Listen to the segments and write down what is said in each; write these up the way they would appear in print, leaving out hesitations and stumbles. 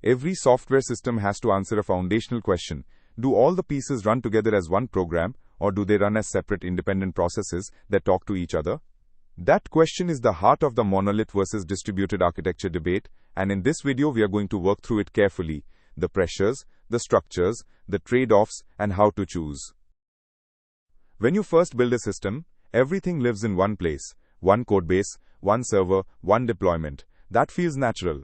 Every software system has to answer a foundational question. Do all the pieces run together as one program, or do they run as separate independent processes that talk to each other? That question is the heart of the monolith versus distributed architecture debate, and in this video we are going to work through it carefully. The pressures, the structures, the trade-offs, and how to choose. When you first build a system, everything lives in one place, one codebase, one server, one deployment. That feels natural.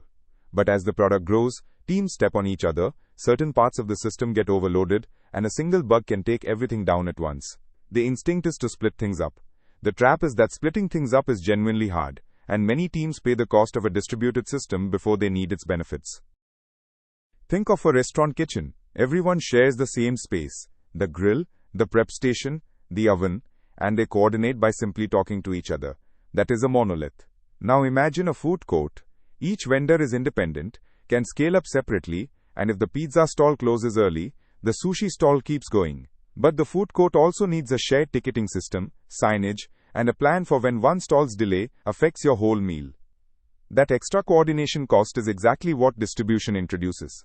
But as the product grows, teams step on each other, certain parts of the system get overloaded, and a single bug can take everything down at once. The instinct is to split things up. The trap is that splitting things up is genuinely hard, and many teams pay the cost of a distributed system before they need its benefits. Think of a restaurant kitchen. Everyone shares the same space, the grill, the prep station, the oven, and they coordinate by simply talking to each other. That is a monolith. Now imagine a food court. Each vendor is independent, can scale up separately, and if the pizza stall closes early, the sushi stall keeps going. But the food court also needs a shared ticketing system, signage, and a plan for when one stall's delay affects your whole meal. That extra coordination cost is exactly what distribution introduces.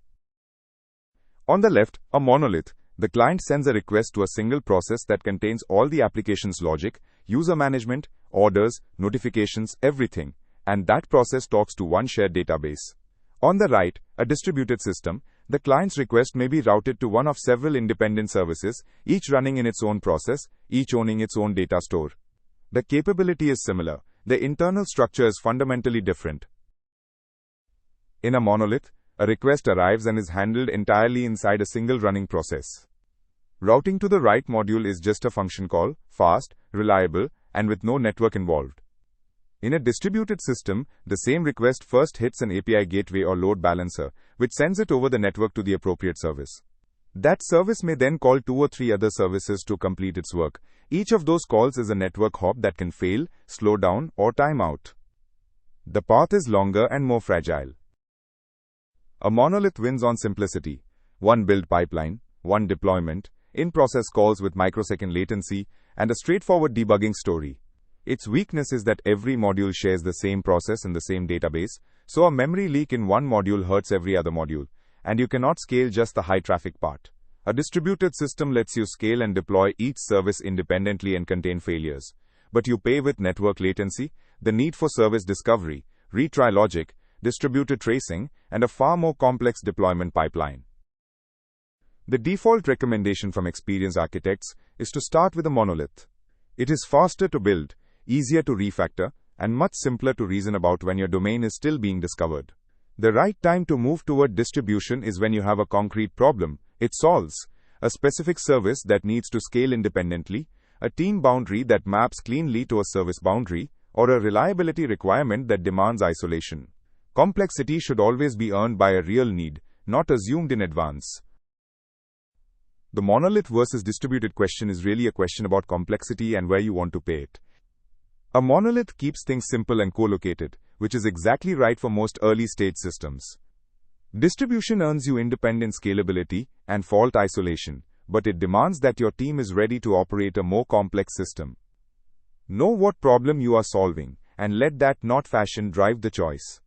On the left, a monolith. The client sends a request to a single process that contains all the application's logic, user management, orders, notifications, everything. And that process talks to one shared database. On the right, a distributed system. The client's request may be routed to one of several independent services, each running in its own process, each owning its own data store. The capability is similar. The internal structure is fundamentally different. In a monolith, a request arrives and is handled entirely inside a single running process. Routing to the right module is just a function call, fast, reliable, and with no network involved. In a distributed system, the same request first hits an API gateway or load balancer, which sends it over the network to the appropriate service. That service may then call 2 or 3 other services to complete its work. Each of those calls is a network hop that can fail, slow down, or time out. The path is longer and more fragile. A monolith wins on simplicity. One build pipeline, one deployment, in-process calls with microsecond latency, and a straightforward debugging story. Its weakness is that every module shares the same process in the same database, so a memory leak in one module hurts every other module, and you cannot scale just the high-traffic part. A distributed system lets you scale and deploy each service independently and contain failures. But you pay with network latency, the need for service discovery, retry logic, distributed tracing, and a far more complex deployment pipeline. The default recommendation from experienced architects is to start with a monolith. It is faster to build, easier to refactor, and much simpler to reason about when your domain is still being discovered. The right time to move toward distribution is when you have a concrete problem it solves, a specific service that needs to scale independently, a team boundary that maps cleanly to a service boundary, or a reliability requirement that demands isolation. Complexity should always be earned by a real need, not assumed in advance. The monolith versus distributed question is really a question about complexity and where you want to pay it. A monolith keeps things simple and co-located, which is exactly right for most early-stage systems. Distribution earns you independent scalability and fault isolation, but it demands that your team is ready to operate a more complex system. Know what problem you are solving, and let that not fashion drive the choice.